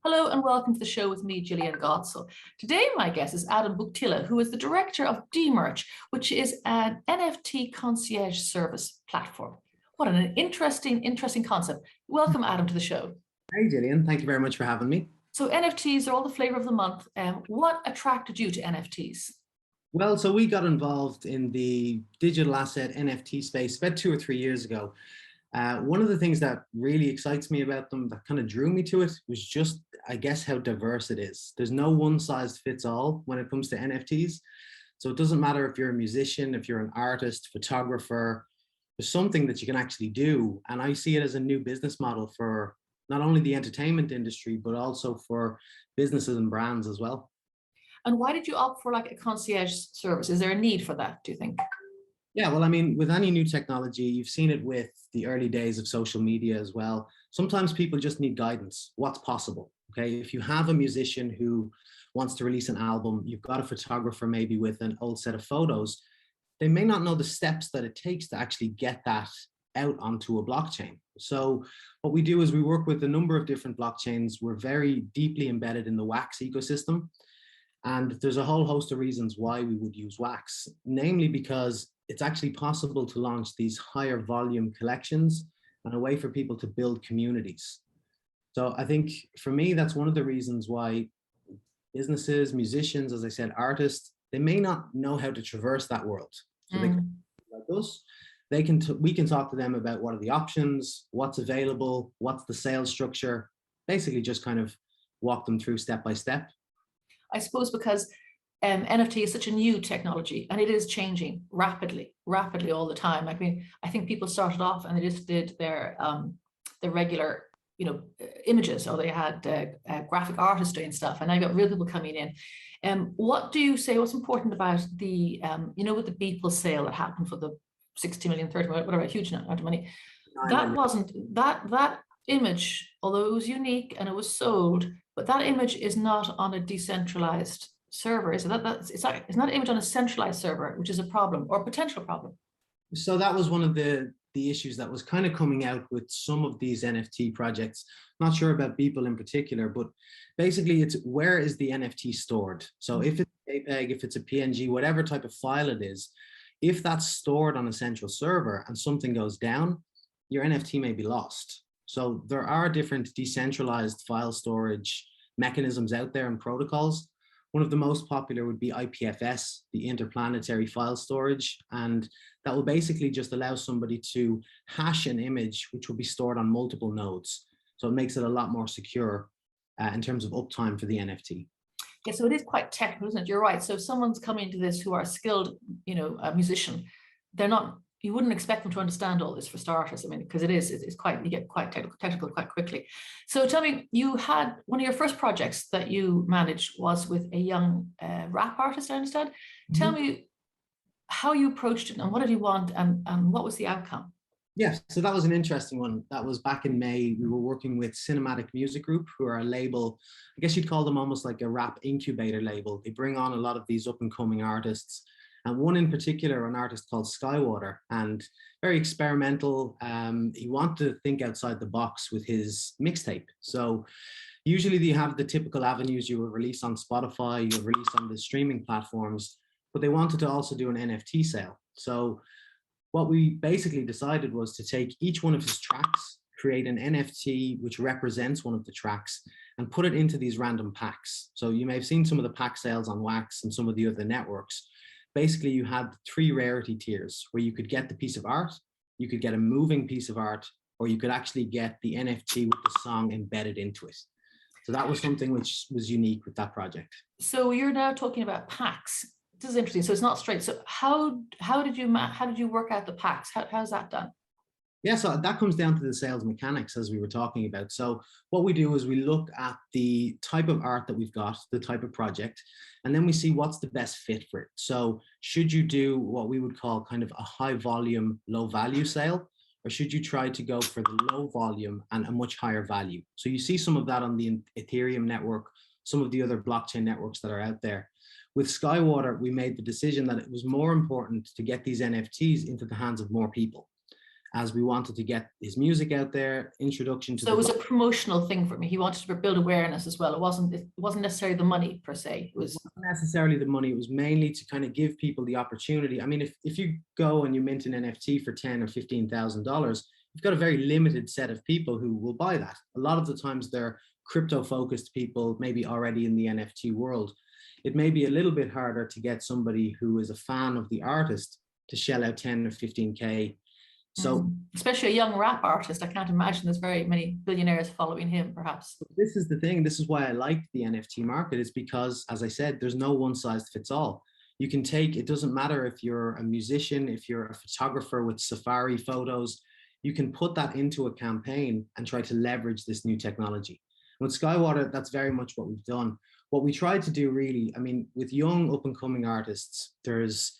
Hello and welcome to the show with me, Gillian Gotzel. Today, my guest is Adam Bouktilda, who is the director of Demerch, which is an NFT concierge service platform. What an interesting concept. Welcome, Adam, to the show. Hey, Gillian. Thank you very much for having me. So NFTs are all the flavor of the month. What attracted you to NFTs? Well, so we got involved in the digital asset NFT space about 2 or 3 years ago. One of the things that really excites me about them, that kind of drew me to it, was just, I guess, how diverse it is. There's no one size fits all when it comes to NFTs. So it doesn't matter if you're a musician, if you're an artist, photographer, there's something that you can actually do. And I see it as a new business model for not only the entertainment industry, but also for businesses and brands as well. And why did you opt for like a concierge service? Is there a need for that, do you think? Yeah, well, I mean, with any new technology, you've seen it with the early days of social media as well. Sometimes people just need guidance. What's possible? Okay, if you have a musician who wants to release an album, you've got a photographer maybe with an old set of photos, they may not know the steps that it takes to actually get that out onto a blockchain. So what we do is we work with a number of different blockchains. We're very deeply embedded in the Wax ecosystem. And there's a whole host of reasons why we would use Wax, namely because it's actually possible to launch these higher volume collections and a way for people to build communities. So I think for me, that's one of the reasons why businesses, musicians, as I said, artists, they may not know how to traverse that world. So they can, like us, we can talk to them about what are the options, what's available, what's the sales structure, basically just kind of walk them through step by step. I suppose because NFT is such a new technology and it is changing rapidly all the time. I mean, I think people started off and they just did their regular, images, or they had graphic artists doing stuff, and I got real people coming in. What do you say? What's important about the, with the Beeple sale that happened for the 60 million, 30 million, whatever, a huge amount of money? That wasn't that image, although it was unique and it was sold, but that image is not on a decentralized server, is it? It's not an image on a centralized server, which is a problem or a potential problem. So that was one of the issues that was kind of coming out with some of these NFT projects. Not sure about Beeple in particular, but basically it's where is the NFT stored? So if it's a JPEG, if it's a PNG, whatever type of file it is, if that's stored on a central server and something goes down, your NFT may be lost. So there are different decentralized file storage mechanisms out there and protocols. One of the most popular would be IPFS, the interplanetary file storage. And that will basically just allow somebody to hash an image, which will be stored on multiple nodes. So it makes it a lot more secure in terms of uptime for the NFT. Yeah, so it is quite technical, isn't it? You're right. So if someone's coming to this who are skilled, a musician, you wouldn't expect them to understand all this for starters. I mean, because it's quite, you get quite technical quite quickly. So tell me, you had one of your first projects that you managed was with a young rap artist, I understand. Tell me how you approached it and what did you want and what was the outcome? Yeah, so that was an interesting one. That was back in May. We were working with Cinematic Music Group, who are a label, I guess you'd call them almost like a rap incubator label. They bring on a lot of these up and coming artists. And one in particular, an artist called Skywater, and very experimental. He wanted to think outside the box with his mixtape. So usually you have the typical avenues you will release on Spotify, you'll release on the streaming platforms, but they wanted to also do an NFT sale. So what we basically decided was to take each one of his tracks, create an NFT which represents one of the tracks, and put it into these random packs. So you may have seen some of the pack sales on Wax and some of the other networks. Basically, you had 3 rarity tiers where you could get the piece of art, you could get a moving piece of art, or you could actually get the NFT with the song embedded into it. So that was something which was unique with that project. So you're now talking about packs. This is interesting. So it's not straight. So how did you work out the packs? How's that done? Yeah, so that comes down to the sales mechanics as we were talking about. So what we do is we look at the type of art that we've got, the type of project, and then we see what's the best fit for it. So should you do what we would call kind of a high volume, low value sale, or should you try to go for the low volume and a much higher value? So you see some of that on the Ethereum network, some of the other blockchain networks that are out there. With Skywater, we made the decision that it was more important to get these NFTs into the hands of more people. as we wanted to get his music out there, introduction to So the it was a promotional thing for me. He wanted to build awareness as well. It wasn't necessarily the money per se. It was wasn't necessarily the money. It was mainly to kind of give people the opportunity. I mean, if you go and you mint an NFT for $10,000 or $15,000, you've got a very limited set of people who will buy that. A lot of the times they're crypto focused people, maybe already in the NFT world. It may be a little bit harder to get somebody who is a fan of the artist to shell out 10 or 15K. So especially a young rap artist, I can't imagine there's very many billionaires following him, perhaps. this is the thing. This is why I like the NFT market, is because, as I said, there's no one size fits all. You can take, it doesn't matter if you're a musician, if you're a photographer with safari photos, you can put that into a campaign and try to leverage this new technology. With Skywater, that's very much what we've done. What we tried to do really, I mean, with young up and coming artists, there's,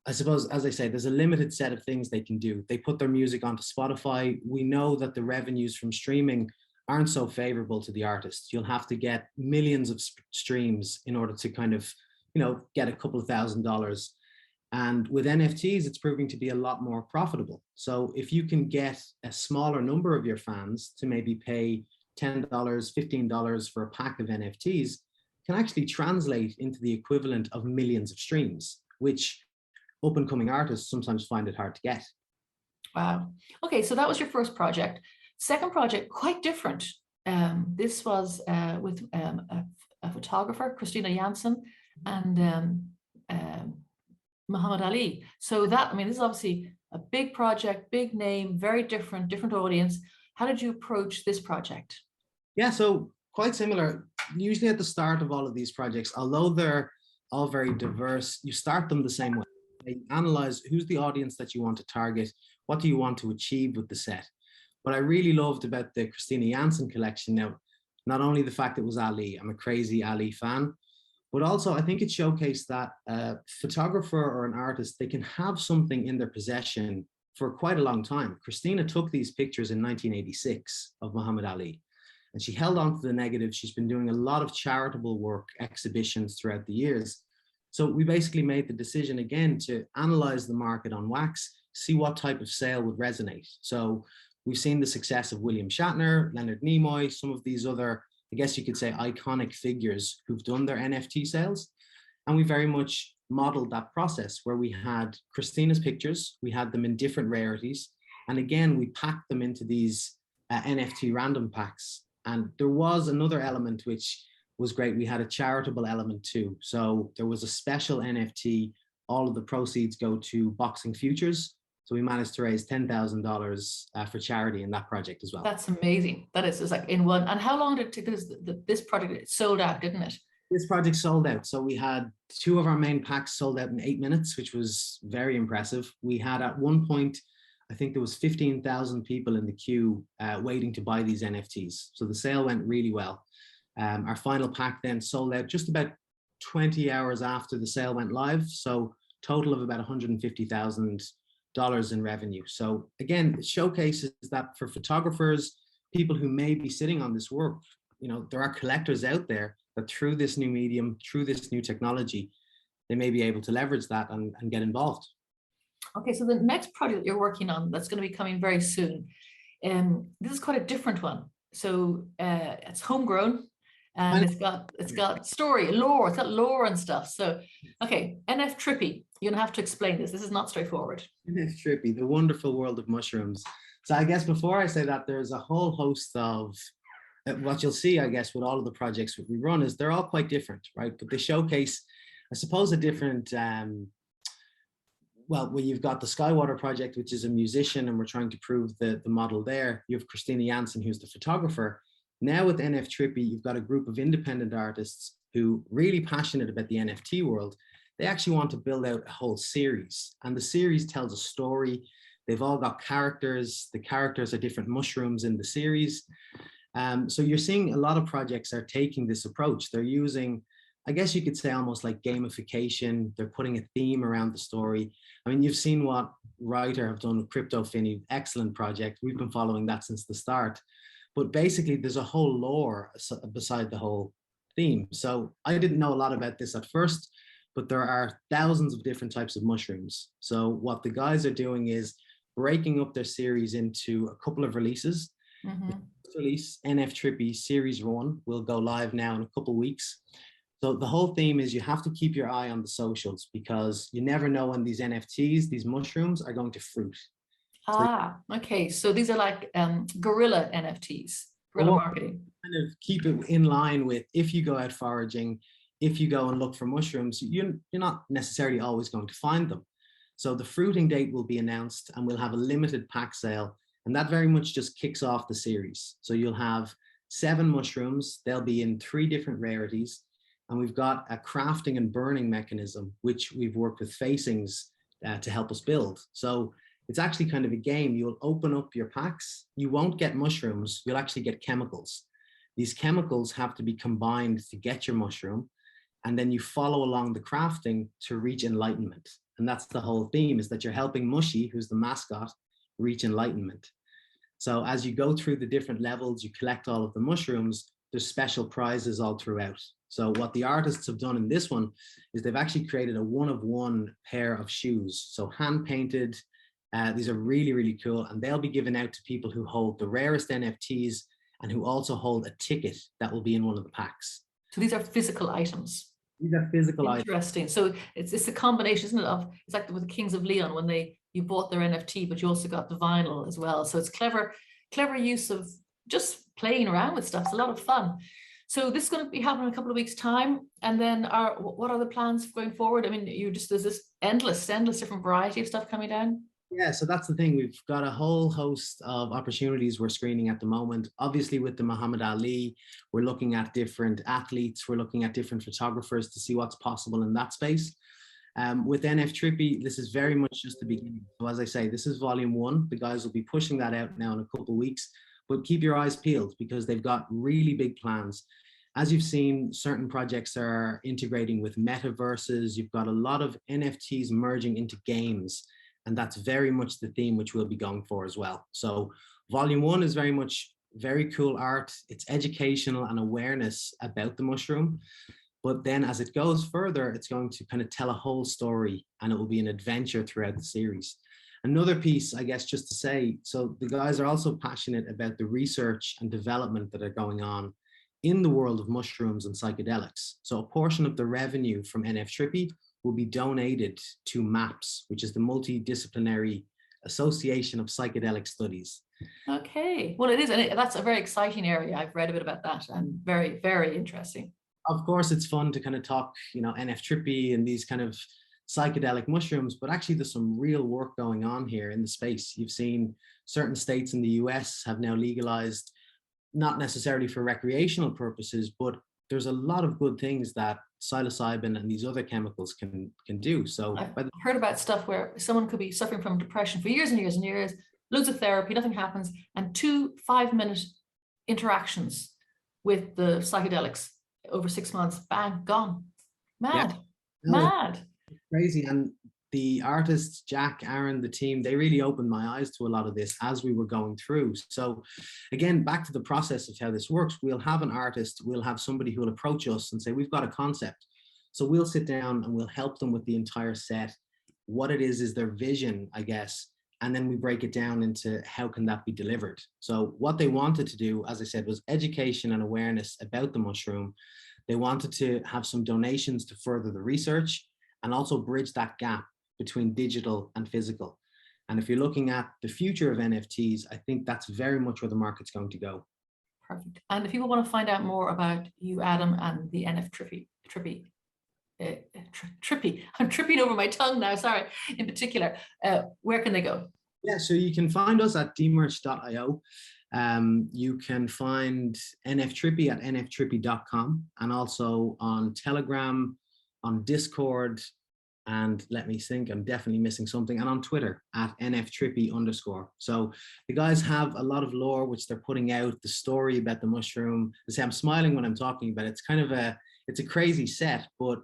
I suppose, as I say, there's a limited set of things they can do. They put their music onto Spotify. We know that the revenues from streaming aren't so favorable to the artist. You'll have to get millions of streams in order to kind of, you know, get a couple of $1,000s. And with NFTs, it's proving to be a lot more profitable. So if you can get a smaller number of your fans to maybe pay $10, $15 for a pack of NFTs, can actually translate into the equivalent of millions of streams, which up and coming artists sometimes find it hard to get. Wow. Okay, so that was your first project. Second project, quite different. This was with a photographer, Christina Janssen, and Muhammad Ali. So that, I mean, this is obviously a big project, big name, very different audience. How did you approach this project? Yeah, so quite similar. Usually at the start of all of these projects, although they're all very diverse, you start them the same way. You analyze who's the audience that you want to target, what do you want to achieve with the set. What I really loved about the Christina Janssen collection now, not only the fact it was Ali, I'm a crazy Ali fan, but also I think it showcased that a photographer or an artist, they can have something in their possession for quite a long time. Christina took these pictures in 1986 of Muhammad Ali, and she held on to the negative. She's been doing a lot of charitable work, exhibitions throughout the years. So we basically made the decision again to analyze the market on wax, see what type of sale would resonate. So we've seen the success of William Shatner, Leonard Nimoy, some of these other, I guess you could say, iconic figures who've done their NFT sales. And we very much modeled that process where we had Christina's pictures, we had them in different rarities. And again, we packed them into these NFT random packs. And there was another element which was great. We had a charitable element too. So there was a special NFT. All of the proceeds go to Boxing Futures. So we managed to raise $10,000 for charity in that project as well. That's amazing. That is just like in one. And how long did it take? Because this project sold out, didn't it? This project sold out. So we had 2 of our main packs sold out in 8 minutes, which was very impressive. We had at one point, I think there was 15,000 people in the queue waiting to buy these NFTs. So the sale went really well. Our final pack then sold out just about 20 hours after the sale went live. So total of about $150,000 in revenue. So again, it showcases that for photographers, people who may be sitting on this work, you know, there are collectors out there that through this new medium, through this new technology, they may be able to leverage that and get involved. Okay, so the next project you're working on that's going to be coming very soon, this is quite a different one. So it's homegrown. And it's got story, lore, it's got lore and stuff. So, okay, NFTRIPPY, you're gonna have to explain this. This is not straightforward. NFTRIPPY, the wonderful world of mushrooms. So I guess before I say that, there's a whole host of what you'll see, I guess, with all of the projects that we run is they're all quite different, right? But they showcase, I suppose, a different, well, when you've got the Skywater project, which is a musician, and we're trying to prove the model there. You have Christina Janssen, who's the photographer. Now with NFTRIPPY, you've got a group of independent artists who really passionate about the NFT world. They actually want to build out a whole series, and the series tells a story. They've all got characters. The characters are different mushrooms in the series. So you're seeing a lot of projects are taking this approach. They're using, I guess you could say, almost like gamification. They're putting a theme around the story. I mean, you've seen what Writer have done with Crypto Finny, excellent project. We've been following that since the start. But basically, there's a whole lore beside the whole theme. So I didn't know a lot about this at first, but there are thousands of different types of mushrooms. So what the guys are doing is breaking up their series into a couple of releases. The first release, NFTRIPPY Series 1, will go live now in a couple of weeks. So the whole theme is you have to keep your eye on the socials, because you never know when these NFTs, these mushrooms, are going to fruit. Okay. So these are like guerrilla NFTs, guerrilla marketing. Kind of keep it in line with, if you go out foraging, if you go and look for mushrooms, you're not necessarily always going to find them. So the fruiting date will be announced, and we'll have a limited pack sale. And that very much just kicks off the series. So you'll have 7 mushrooms. They'll be in 3 different rarities. And we've got a crafting and burning mechanism, which we've worked with Facings to help us build. So it's actually kind of a game. You'll open up your packs. You won't get mushrooms. You'll actually get chemicals. These chemicals have to be combined to get your mushroom. And then you follow along the crafting to reach enlightenment. And that's the whole theme, is that you're helping Mushy, who's the mascot, reach enlightenment. So as you go through the different levels, you collect all of the mushrooms, there's special prizes all throughout. So what the artists have done in this one is they've actually created a 1-of-1 pair of shoes. So hand painted. These are really, really cool. And they'll be given out to people who hold the rarest NFTs and who also hold a ticket that will be in one of the packs. So these are physical items. These are physical items. Interesting. So it's a combination, isn't it, of, it's like with the Kings of Leon, when you bought their NFT, but you also got the vinyl as well. So it's clever use of just playing around with stuff. It's a lot of fun. So this is going to be happening in a couple of weeks' time. And then what are the plans going forward? I mean, there's this endless different variety of stuff coming down. Yeah, so that's the thing. We've got a whole host of opportunities we're screening at the moment. Obviously, with the Muhammad Ali, we're looking at different athletes. We're looking at different photographers to see what's possible in that space. With NFTRIPPY, this is very much just the beginning. So as I say, this is volume 1. The guys will be pushing that out now in a couple of weeks. But keep your eyes peeled, because they've got really big plans. As you've seen, certain projects are integrating with metaverses. You've got a lot of NFTs merging into games. And that's very much the theme which we'll be going for as well. So volume 1 is very much very cool art. It's educational and awareness about the mushroom. But then as it goes further, it's going to kind of tell a whole story, and it will be an adventure throughout the series. Another piece, I guess, just to say, so the guys are also passionate about the research and development that are going on in the world of mushrooms and psychedelics. So a portion of the revenue from NFTRIPPY will be donated to MAPS, which is the Multidisciplinary Association of Psychedelic Studies. Okay, well, it is, and that's a very exciting area. I've read a bit about that, and very, very interesting. Of course, it's fun to kind of talk, NFTRIPPY and these kind of psychedelic mushrooms, but actually there's some real work going on here in the space. You've seen certain states in the US have now legalized, not necessarily for recreational purposes, but there's a lot of good things that psilocybin and these other chemicals can do. So I've heard about stuff where someone could be suffering from depression for years and years and years, loads of therapy, nothing happens, and 2 5-minute interactions with the psychedelics over 6 months, bang, gone. Mad. Yeah. Mad. Crazy. And the artists, Jack, Aaron, the team, they really opened my eyes to a lot of this as we were going through. So again, back to the process of how this works, we'll have an artist, we'll have somebody who will approach us and say, we've got a concept. So we'll sit down and we'll help them with the entire set. What it is their vision, I guess. And then we break it down into how can that be delivered. So what they wanted to do, as I said, was education and awareness about the mushroom. They wanted to have some donations to further the research and also bridge that gap between digital and physical. And if you're looking at the future of NFTs, I think that's very much where the market's going to go. Perfect. And if people want to find out more about you, Adam, and the NFTRIPPY, I'm tripping over my tongue now, sorry, in particular, where can they go? Yeah, so you can find us at dmerch.io. You can find NFTRIPPY at nftrippy.com, and also on Telegram, on Discord, and let me think, I'm definitely missing something, and on Twitter at NFTRIPPY_. So the guys have a lot of lore which they're putting out, the story about the mushroom. I say I'm smiling when I'm talking about it. It's kind of it's a crazy set, but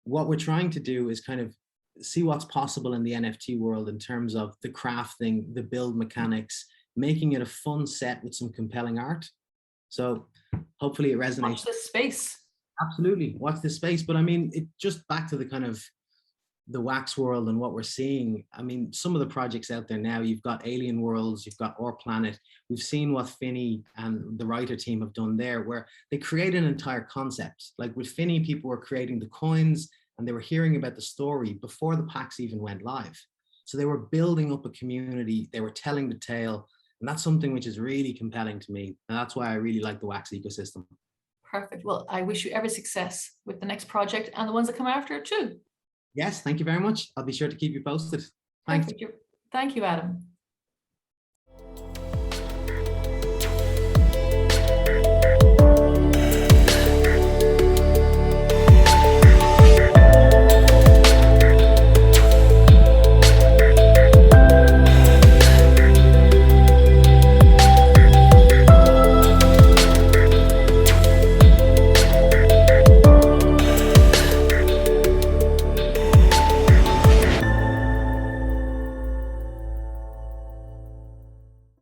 what we're trying to do is kind of see what's possible in the NFT world in terms of the crafting, the build mechanics, making it a fun set with some compelling art. So hopefully it resonates. Watch this space. Absolutely, watch this space. But I mean, it just back to the kind of the wax world and what we're seeing, I mean, some of the projects out there now, you've got Alien Worlds, you've got Our Planet. We've seen what Finney and the writer team have done there, where they create an entire concept. Like with Finney, people were creating the coins and they were hearing about the story before the packs even went live. So they were building up a community, they were telling the tale, and that's something which is really compelling to me. And that's why I really like the wax ecosystem. Perfect. Well, I wish you every success with the next project and the ones that come after it too. Yes, thank you very much. I'll be sure to keep you posted. Thanks. Thank you, Adam.